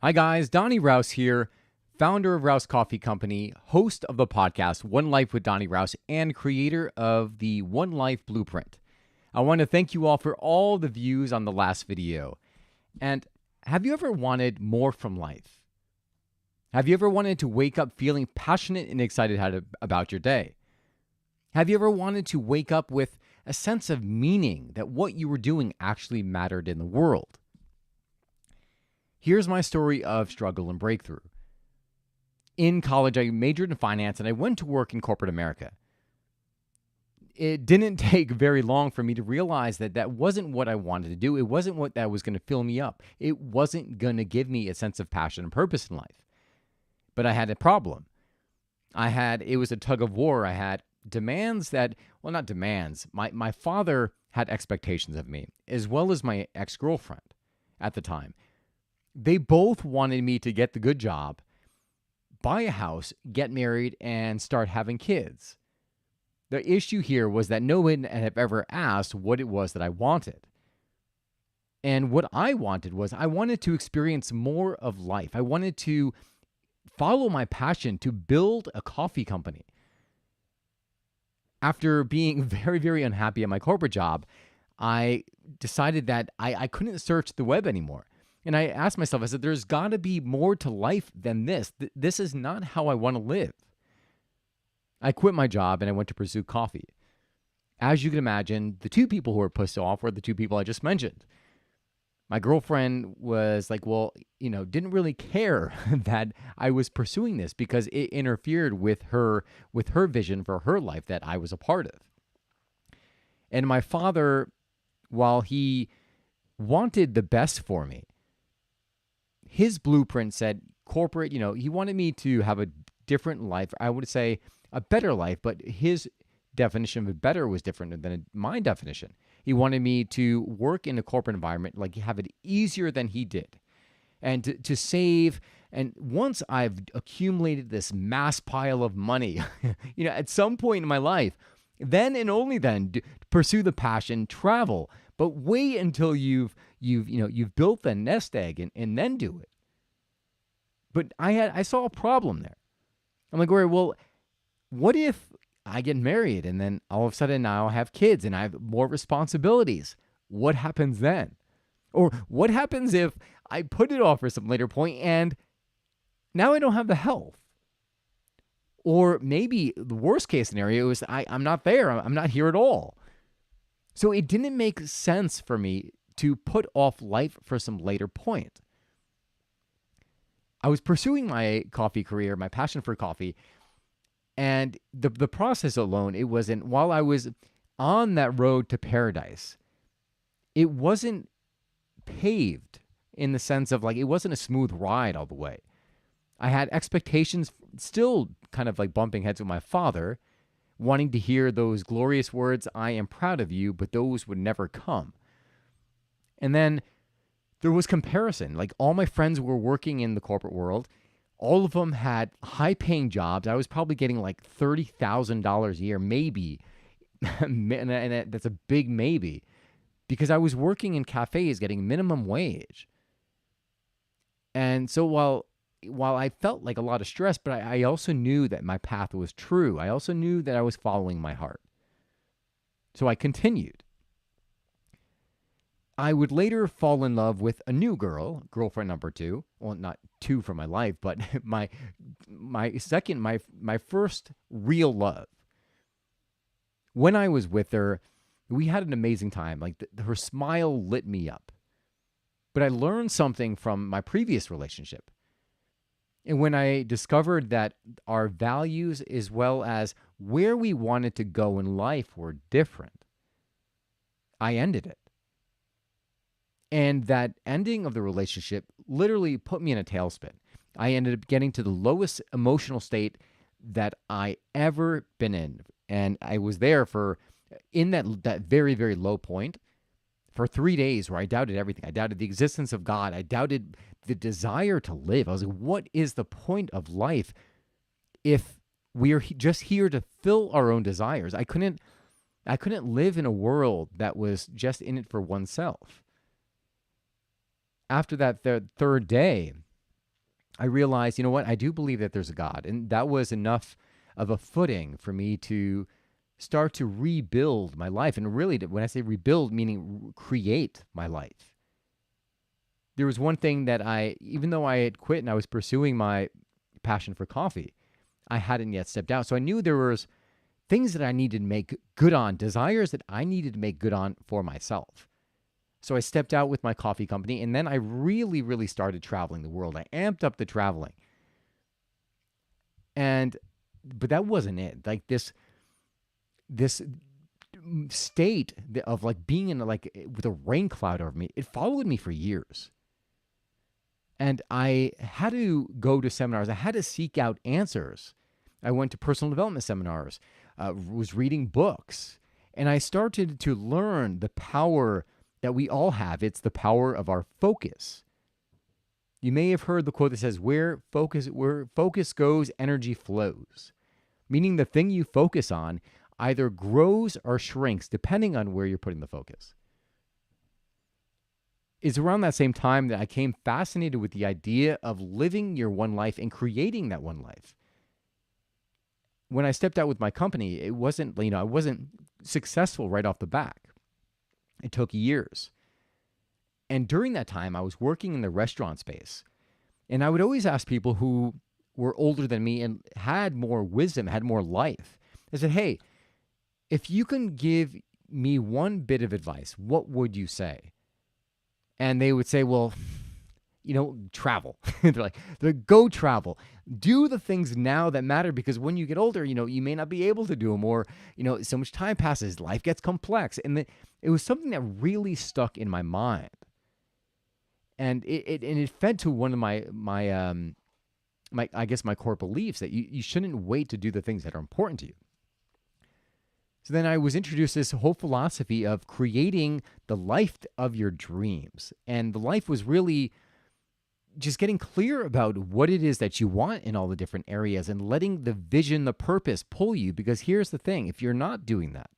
Hi, guys. Donnie Rouse here, founder of Rouse Coffee Company, host of the podcast One Life with Donnie Rouse, and creator of the One Life Blueprint. I want to thank you all for all the views on the last video. And have you ever wanted more from life? Have you ever wanted to wake up feeling passionate and excited about your day? Have you ever wanted to wake up with a sense of meaning that what you were doing actually mattered in the world? Here's my story of struggle and breakthrough. In college, I majored in finance and I went to work in corporate America. It didn't take very long for me to realize that that wasn't what I wanted to do. It wasn't what that was going to fill me up. It wasn't going to give me a sense of passion and purpose in life. But I had a problem. It was a tug of war. I had demands that, well, not demands. My father had expectations of me, as well as my ex-girlfriend at the time. They both wanted me to get the good job, buy a house, get married, and start having kids. The issue here was that no one had ever asked what it was that I wanted. And what I wanted was I wanted to experience more of life. I wanted to follow my passion to build a coffee company. After being very, very unhappy at my corporate job, I decided that I couldn't search the web anymore. And I asked myself, I said, there's got to be more to life than this. This is not how I want to live. I quit my job and I went to pursue coffee. As you can imagine, the two people who were pissed off were the two people I just mentioned. My girlfriend was like, didn't really care that I was pursuing this because it interfered with her vision for her life that I was a part of. And my father, while he wanted the best for me, his blueprint said corporate, he wanted me to have a different life. I would say a better life, but his definition of better was different than my definition. He wanted me to work in a corporate environment, like have it easier than he did, and to save. And once I've accumulated this mass pile of money, at some point in my life, then and only then pursue the passion, travel. But wait until you've built the nest egg and then do it. But I saw a problem there. I'm like, all right, well, what if I get married and then all of a sudden now I have kids and I have more responsibilities? What happens then? Or what happens if I put it off for some later point and now I don't have the health? Or maybe the worst case scenario is I'm not there. I'm not here at all. So it didn't make sense for me to put off life for some later point. I was pursuing my coffee career, my passion for coffee, and the process alone, while I was on that road to paradise, it wasn't paved in the sense of it wasn't a smooth ride all the way. I had expectations, still kind of like bumping heads with my father, wanting to hear those glorious words, I am proud of you, but those would never come. And then there was comparison. Like all my friends were working in the corporate world. All of them had high-paying jobs. I was probably getting like $30,000 a year, maybe. And that's a big maybe. Because I was working in cafes getting minimum wage. And so while I felt like a lot of stress, but I also knew that my path was true. I also knew that I was following my heart. So I continued. I would later fall in love with a new girlfriend number 2. Well, not 2 for my life, but my first real love. When I was with her, we had an amazing time. Her smile lit me up. But I learned something from my previous relationship. And when I discovered that our values as well as where we wanted to go in life were different, I ended it. And that ending of the relationship literally put me in a tailspin. I ended up getting to the lowest emotional state that I ever been in. And I was there in that very, very low point for 3 days where I doubted everything. I doubted the existence of God. I doubted the desire to live. I was like, what is the point of life if we are just here to fill our own desires? I couldn't live in a world that was just in it for oneself. After that third day, I realized, you know what? I do believe that there's a God. And that was enough of a footing for me to start to rebuild my life. And really, when I say rebuild, meaning create my life. There was one thing that even though I had quit and I was pursuing my passion for coffee, I hadn't yet stepped out. So I knew there was things that I needed to make good on, desires that I needed to make good on for myself. So I stepped out with my coffee company, and then I really, really started traveling the world. I amped up the traveling. But that wasn't it. Like this state of like being in like with a rain cloud over me, it followed me for years. And I had to go to seminars. I had to seek out answers. I went to personal development seminars, was reading books, and I started to learn the power that we all have. It's the power of our focus. You may have heard the quote that says, where focus goes, energy flows. Meaning the thing you focus on either grows or shrinks depending on where you're putting the focus. It's around that same time that I became fascinated with the idea of living your one life and creating that one life. When I stepped out with my company, I wasn't successful right off the bat. It took years. And during that time, I was working in the restaurant space. And I would always ask people who were older than me and had more wisdom, had more life. I said, hey, if you can give me one bit of advice, what would you say? And they would say, well, travel. They're like, go travel. Do the things now that matter, because when you get older, you may not be able to do them, or, so much time passes, life gets complex. And it was something that really stuck in my mind. And it fed to one of my core beliefs that you shouldn't wait to do the things that are important to you. So then I was introduced to this whole philosophy of creating the life of your dreams. And the life was really just getting clear about what it is that you want in all the different areas and letting the vision, the purpose pull you. Because here's the thing, if you're not doing that,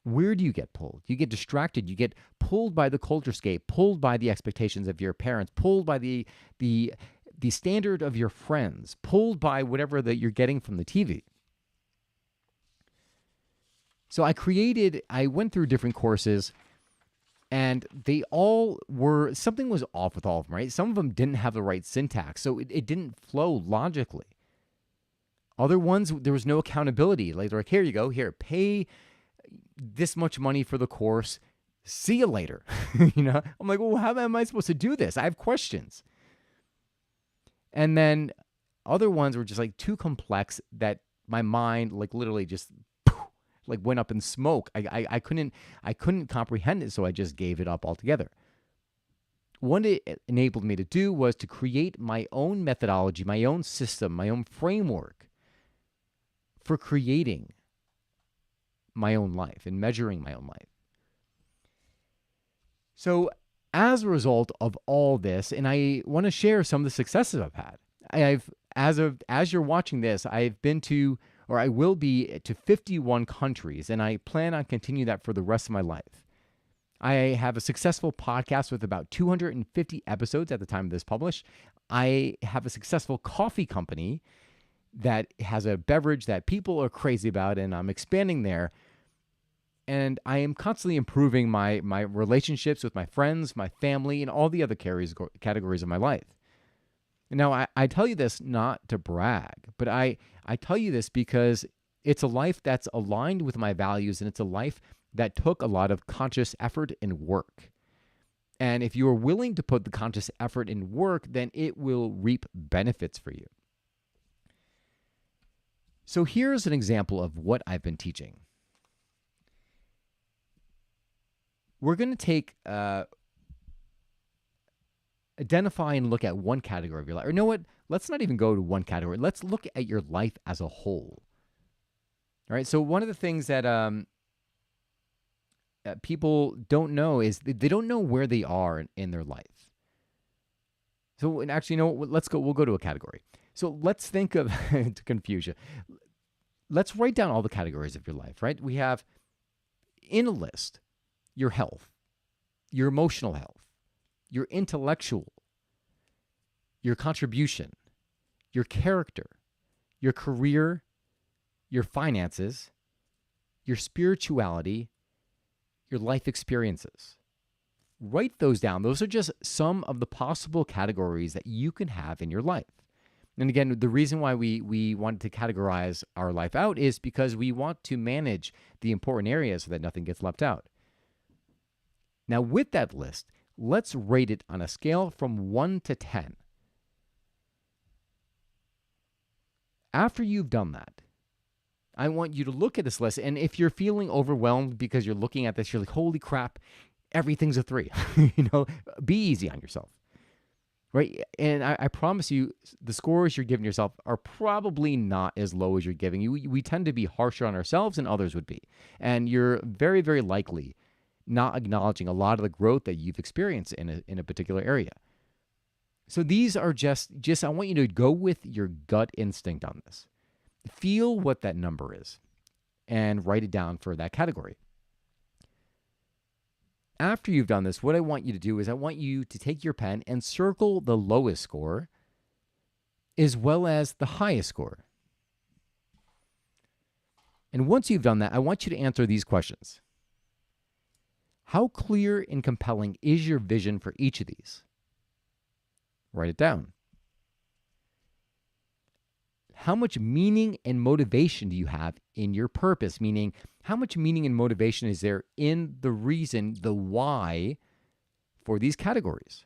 where do you get pulled? You get distracted. You get pulled by the culturescape, pulled by the expectations of your parents, pulled by the standard of your friends, pulled by whatever that you're getting from the TV. So I went through different courses, and they all were, something was off with all of them, right? Some of them didn't have the right syntax, so it didn't flow logically. Other ones, there was no accountability. Like, they're like, here you go, here, pay this much money for the course, see you later. I'm like, well, how am I supposed to do this? I have questions. And then other ones were just like too complex that my mind like literally just like went up in smoke. I couldn't comprehend it, so I just gave it up altogether. What it enabled me to do was to create my own methodology, my own system, my own framework for creating my own life and measuring my own life. So as a result of all this, and I want to share some of the successes I've had. As you're watching this, I've been to, or I will be to 51 countries, and I plan on continuing that for the rest of my life. I have a successful podcast with about 250 episodes at the time of this publish. I have a successful coffee company that has a beverage that people are crazy about, and I'm expanding there. And I am constantly improving my relationships with my friends, my family, and all the other categories of my life. And now, I tell you this not to brag, but I tell you this because it's a life that's aligned with my values, and it's a life that took a lot of conscious effort and work. And if you are willing to put the conscious effort in work, then it will reap benefits for you. So here's an example of what I've been teaching. We're going to take, identify and look at one category of your life. Or you know what? Let's not even go to one category. Let's look at your life as a whole. All right. So one of the things that people don't know is they don't know where they are in their life. So, and actually, we'll go to a category. So let's think of, to confuse you, let's write down all the categories of your life, right? We have in a list your health, your emotional health, your intellectual, your contribution, your character, your career, your finances, your spirituality, your life experiences. Write those down. Those are just some of the possible categories that you can have in your life. And again, the reason why we wanted to categorize our life out is because we want to manage the important areas so that nothing gets left out. Now, with that list, let's rate it on a scale from 1 to 10. After you've done that, I want you to look at this list. And if you're feeling overwhelmed because you're looking at this, you're like, holy crap, everything's a 3. Be easy on yourself. Right. And I promise you, the scores you're giving yourself are probably not as low as you're giving you. We tend to be harsher on ourselves than others would be. And you're very, very likely not acknowledging a lot of the growth that you've experienced in a particular area. So these are just I want you to go with your gut instinct on this. Feel what that number is and write it down for that category. After you've done this, what I want you to do is I want you to take your pen and circle the lowest score as well as the highest score. And once you've done that, I want you to answer these questions. How clear and compelling is your vision for each of these? Write it down. How much meaning and motivation do you have in your purpose? Meaning, how much meaning and motivation is there in the reason, the why for these categories?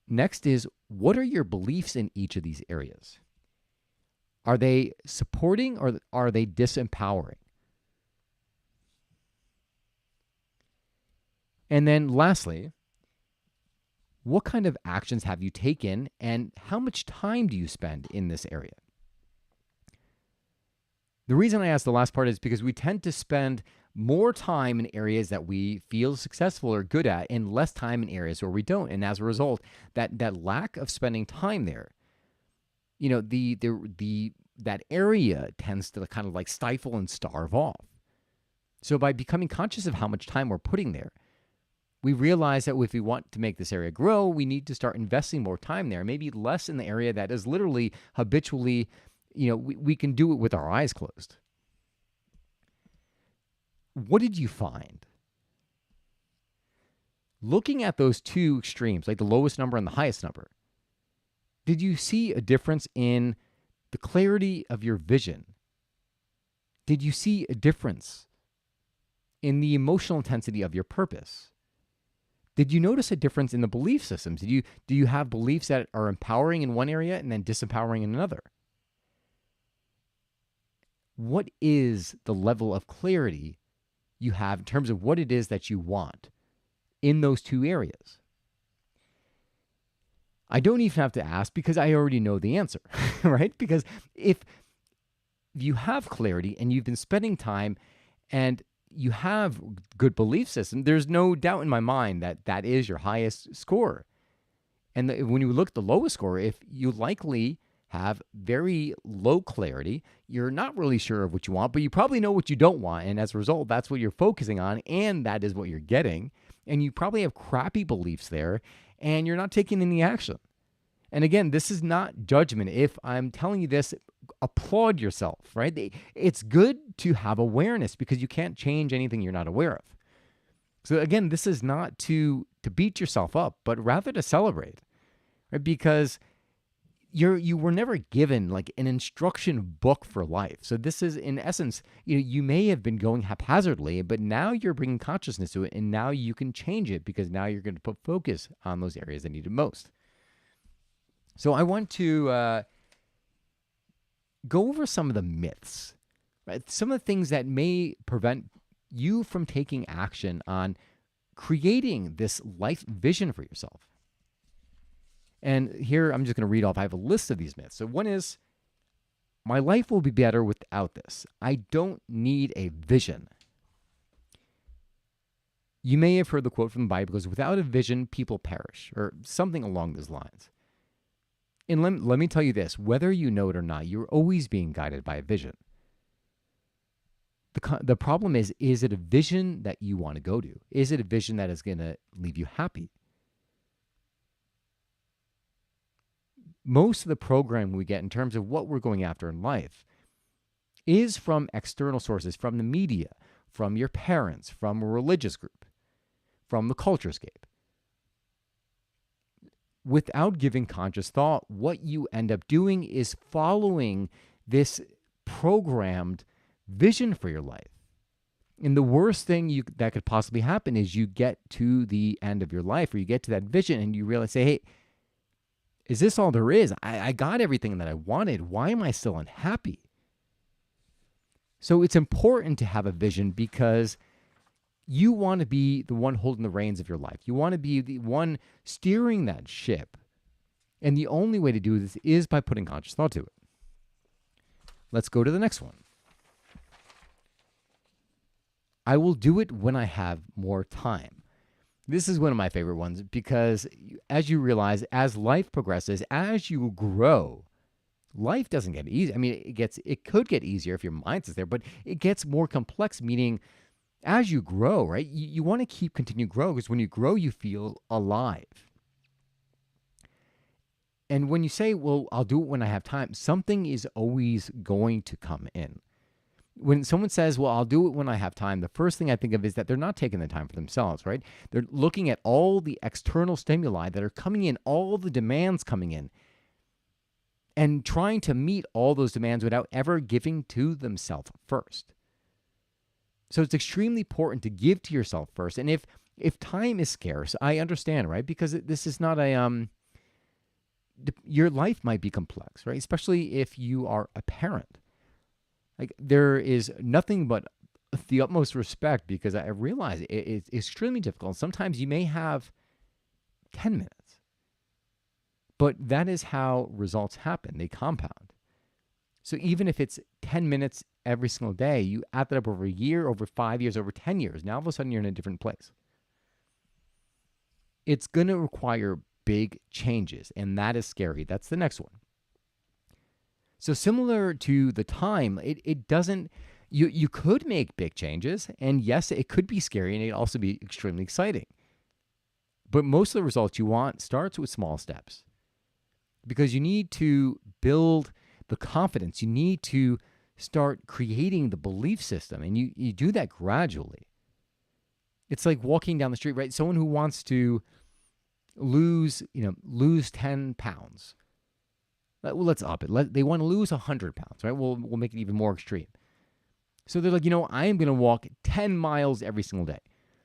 Next is, what are your beliefs in each of these areas? Are they supporting or are they disempowering? And then lastly, what kind of actions have you taken and how much time do you spend in this area? The reason I ask the last part is because we tend to spend more time in areas that we feel successful or good at and less time in areas where we don't. And as a result, that lack of spending time there, that area tends to kind of like stifle and starve off. So by becoming conscious of how much time we're putting there, we realize that if we want to make this area grow, we need to start investing more time there, maybe less in the area that is literally habitually, we can do it with our eyes closed. What did you find? Looking at those two extremes, like the lowest number and the highest number, did you see a difference in the clarity of your vision? Did you see a difference in the emotional intensity of your purpose? Did you notice a difference in the belief systems? Do you have beliefs that are empowering in one area and then disempowering in another? What is the level of clarity you have in terms of what it is that you want in those two areas? I don't even have to ask because I already know the answer, right? Because if you have clarity and you've been spending time and you have good belief system, there's no doubt in my mind that that is your highest score. And when you look at the lowest score, if you likely have very low clarity, you're not really sure of what you want, but you probably know what you don't want. And as a result, that's what you're focusing on. And that is what you're getting. And you probably have crappy beliefs there and you're not taking any action. And again, this is not judgment. If I'm telling you this, applaud yourself, right? It's good to have awareness because you can't change anything you're not aware of. So again, this is not to beat yourself up, but rather to celebrate, right? Because you were never given like an instruction book for life. So this is in essence, you may have been going haphazardly, but now you're bringing consciousness to it, and now you can change it because now you're going to put focus on those areas that need it most. So I want to go over some of the myths, right? Some of the things that may prevent you from taking action on creating this life vision for yourself. And here I'm just going to read off. I have a list of these myths. So one is, my life will be better without this. I don't need a vision. You may have heard the quote from the Bible, because without a vision, people perish, or something along those lines. And let me tell you this, whether you know it or not, you're always being guided by a vision. The problem is it a vision that you want to go to? Is it a vision that is going to leave you happy? most of the program we get in terms of what we're going after in life is from external sources, from the media, from your parents, from a religious group, from the culturescape. Without giving conscious thought, what you end up doing is following this programmed vision for your life. And the worst thing that could possibly happen is you get to the end of your life, or you get to that vision and you realize, say, hey, is this all there is? I got everything that I wanted. Why am I still unhappy? So it's important to have a vision because you want to be the one holding the reins of your life. You want to be the one steering that ship. And the only way to do this is by putting conscious thought to it. Let's go to the next one. I will do it when I have more time. This is one of my favorite ones because as you realize, as life progresses, as you grow, life doesn't get easy. I mean, it could get easier if your mindset is there, but it gets more complex, meaning as you grow, right? You want to continue grow because when you grow, you feel alive. And when you say, well, I'll do it when I have time, something is always going to come in. When someone says, well, I'll do it when I have time, the first thing I think of is that they're not taking the time for themselves, right? They're looking at all the external stimuli that are coming in, all the demands coming in, and trying to meet all those demands without ever giving to themselves first. So it's extremely important to give to yourself first. And if time is scarce, I understand, right? Because this is not your life might be complex, right? Especially if you are a parent. Like, there is nothing but the utmost respect because I realize it's extremely difficult. Sometimes you may have 10 minutes, but that is how results happen. They compound. So even if it's 10 minutes every single day, you add that up over a year, over 5 years, over 10 years. Now all of a sudden you're in a different place. It's going to require big changes, and that is scary. That's the next one. So similar to the time, it doesn't, you could make big changes, and yes, it could be scary, and it also be extremely exciting. But most of the results you want starts with small steps because you need to build the confidence. You need to start creating the belief system, and you do that gradually. It's like walking down the street, right? Someone who wants to lose 10 pounds. Well, let's up it. They want to lose 100 pounds, right? We'll make it even more extreme. So they're like, I am going to walk 10 miles every single day.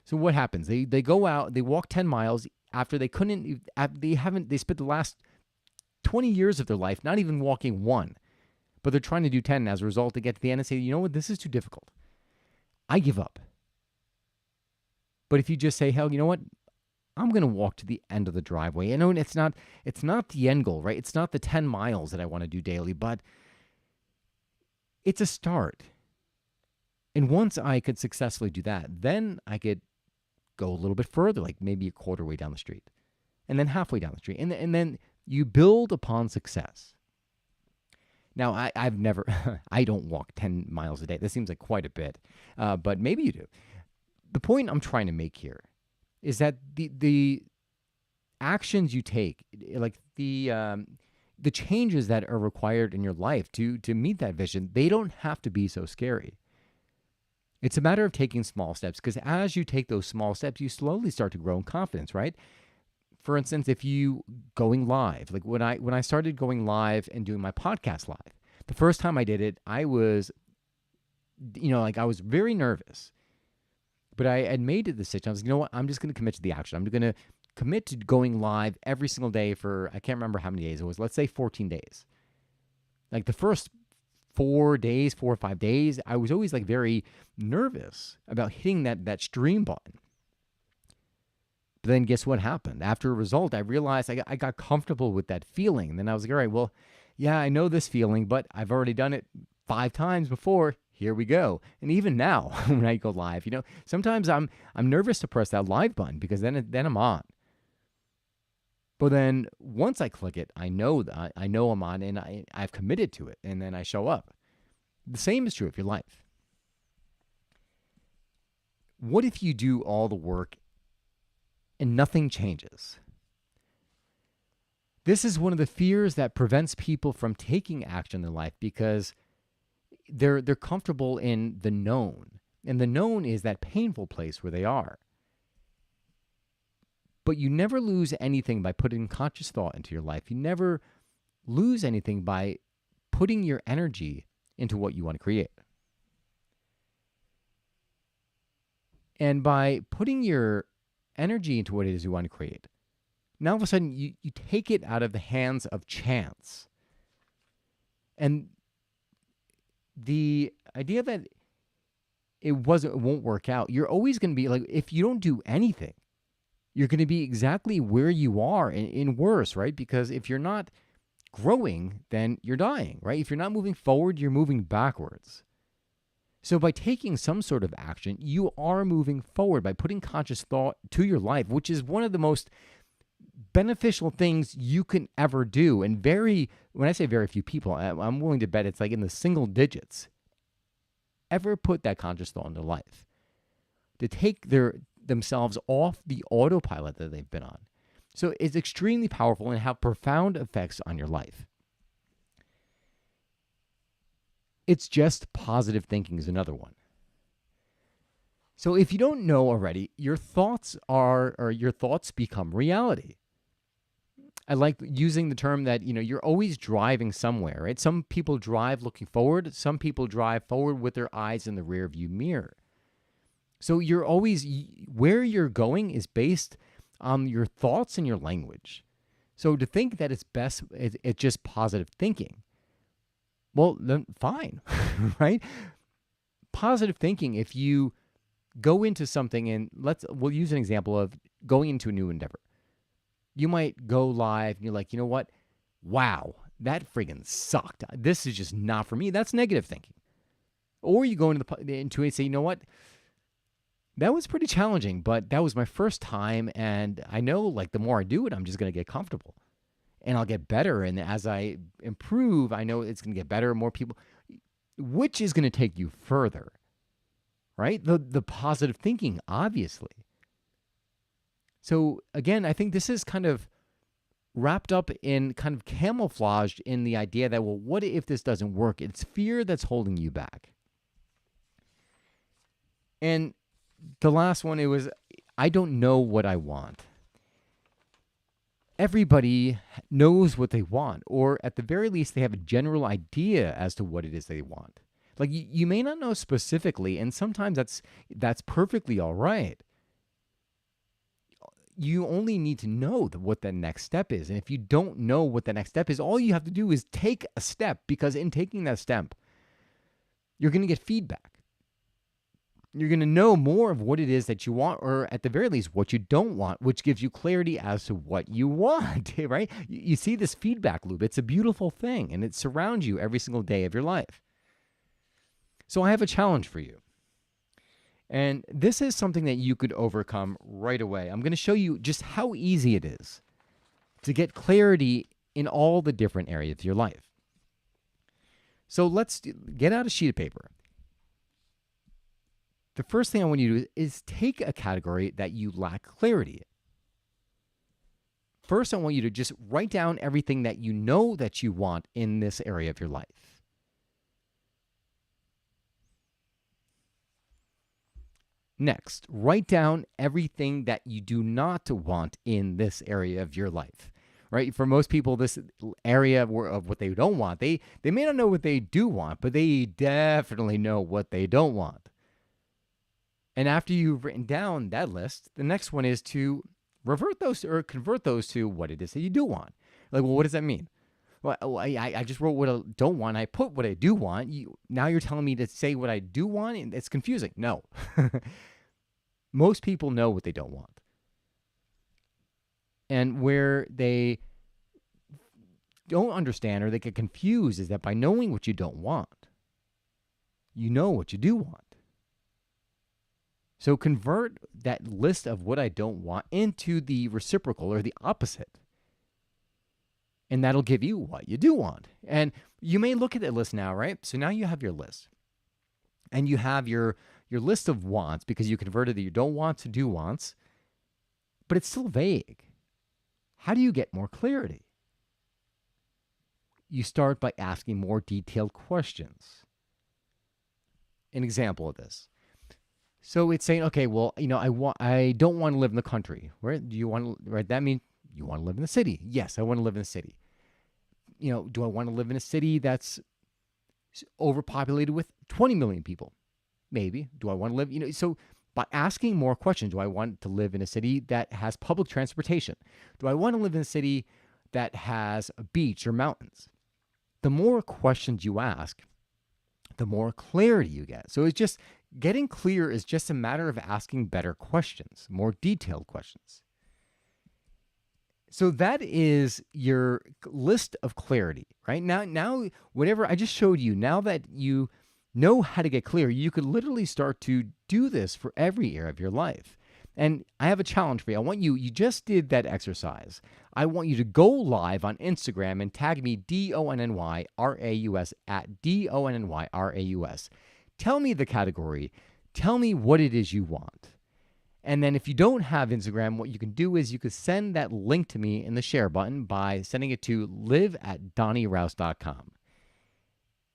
So what happens? They go out, they walk 10 miles after they spent the last 20 years of their life not even walking one, but they're trying to do 10. And as a result, they get to the end and say, you know what? This is too difficult. I give up. But if you just say, hell, you know what? I'm going to walk to the end of the driveway. I know it's not the end goal, right? It's not the 10 miles that I want to do daily, but it's a start. And once I could successfully do that, then I could go a little bit further, like maybe a quarter way down the street, and then halfway down the street. And then you build upon success. Now, I've never, I don't walk 10 miles a day. That seems like quite a bit, but maybe you do. The point I'm trying to make here is that the actions you take, like the changes that are required in your life to meet that vision, they don't have to be so scary. It's a matter of taking small steps because as you take those small steps, you slowly start to grow in confidence, right? For instance, if you going live, like when I started going live and doing my podcast live, the first time I did it, I was, I was very nervous. But I had made the decision. I was, what? I'm just going to commit to the action. I'm going to commit to going live every single day for, I can't remember how many days it was. Let's say 14 days. Like the first 4 or 5 days, I was always like very nervous about hitting that stream button. But then guess what happened? After a result, I realized I got comfortable with that feeling. And then I was like, all right, well, yeah, I know this feeling, but I've already done it 5 times before. Here we go. And even now, when I go live, sometimes I'm nervous to press that live button because then I'm on. But then once I click it, I know I'm on and I've committed to it, and then I show up. The same is true of your life. What if you do all the work and nothing changes? This is one of the fears that prevents people from taking action in their life because they're comfortable in the known. And the known is that painful place where they are. But you never lose anything by putting conscious thought into your life. You never lose anything by putting your energy into what you want to create. And by putting your energy into what it is you want to create, now all of a sudden you take it out of the hands of chance. And the idea that it won't work out, you're always going to be like, if you don't do anything, you're going to be exactly where you are in worse, right? Because if you're not growing, then you're dying, right? If you're not moving forward, you're moving backwards. So by taking some sort of action, you are moving forward by putting conscious thought to your life, which is one of the most beneficial things you can ever do. And when I say very few people, I'm willing to bet it's like in the single digits, ever put that conscious thought into life. To take themselves off the autopilot that they've been on. So it's extremely powerful and have profound effects on your life. It's just positive thinking is another one. So if you don't know already, your thoughts become reality. I like using the term that, you're always driving somewhere, right? Some people drive looking forward. Some people drive forward with their eyes in the rear view mirror. So you're always, where you're going is based on your thoughts and your language. So to think that it's just positive thinking, well, then fine, right? Positive thinking, if you go into something and we'll use an example of going into a new endeavor. You might go live and you're like, you know what? Wow, that friggin' sucked. This is just not for me. That's negative thinking. Or you go into it and say, you know what? That was pretty challenging, but that was my first time. And I know like the more I do it, I'm just going to get comfortable and I'll get better. And as I improve, I know it's going to get better. More people, which is going to take you further, right? The positive thinking, obviously. So again, I think this is kind of wrapped up in kind of camouflaged in the idea that, well, what if this doesn't work? It's fear that's holding you back. And the last one, it was, I don't know what I want. Everybody knows what they want, or at the very least, they have a general idea as to what it is they want. Like you may not know specifically, and sometimes that's perfectly all right. You only need to know what the next step is. And if you don't know what the next step is, all you have to do is take a step, because in taking that step, you're going to get feedback. You're going to know more of what it is that you want, or at the very least, what you don't want, which gives you clarity as to what you want, right? You see this feedback loop. It's a beautiful thing, and it surrounds you every single day of your life. So I have a challenge for you. And this is something that you could overcome right away. I'm going to show you just how easy it is to get clarity in all the different areas of your life. So let's get out a sheet of paper. The first thing I want you to do is take a category that you lack clarity in. First, I want you to just write down everything that you know that you want in this area of your life. Next, write down everything that you do not want in this area of your life, right? For most people, this area of what they don't want, they may not know what they do want, but they definitely know what they don't want. And after you've written down that list, the next one is to revert those or convert those to what it is that you do want. Like, well, what does that mean? Well, I just wrote what I don't want. I put what I do want. Now you're telling me to say what I do want? And it's confusing. No. Most people know what they don't want. And where they don't understand or they get confused is that by knowing what you don't want, you know what you do want. So convert that list of what I don't want into the reciprocal or the opposite. And that'll give you what you do want. And you may look at that list now, right? So now you have your list. And you have your list of wants because you converted the you don't want to do wants, but it's still vague. How do you get more clarity? you start by asking more detailed questions. An example of this. So it's saying, okay, well, I don't want to live in the country. Right? Do you want right? That means you want to live in the city. Yes, I want to live in the city. Do I want to live in a city that's overpopulated with 20 million people? Maybe. Do I want to live, so by asking more questions, do I want to live in a city that has public transportation? Do I want to live in a city that has a beach or mountains? The more questions you ask, the more clarity you get. So it's just getting clear is just a matter of asking better questions, more detailed questions. So that is your list of clarity, right? Now, whatever I just showed you, now that you know how to get clear, you could literally start to do this for every area of your life. And I have a challenge for you. I want you just did that exercise. I want you to go live on Instagram and tag me DONNYRAUS at DONNYRAUS. Tell me the category. Tell me what it is you want. And then if you don't have Instagram, what you can do is you could send that link to me in the share button by sending it to live@donnyrouse.com.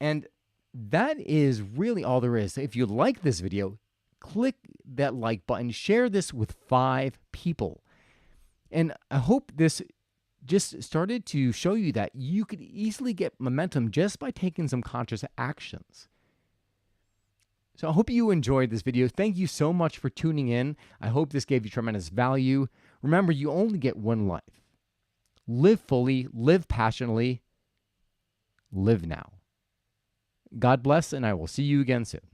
And that is really all there is. If you like this video, click that like button, share this with 5 people. And I hope this just started to show you that you could easily get momentum just by taking some conscious actions. So I hope you enjoyed this video. Thank you so much for tuning in. I hope this gave you tremendous value. Remember, you only get one life. Live fully, live passionately, live now. God bless, and I will see you again soon.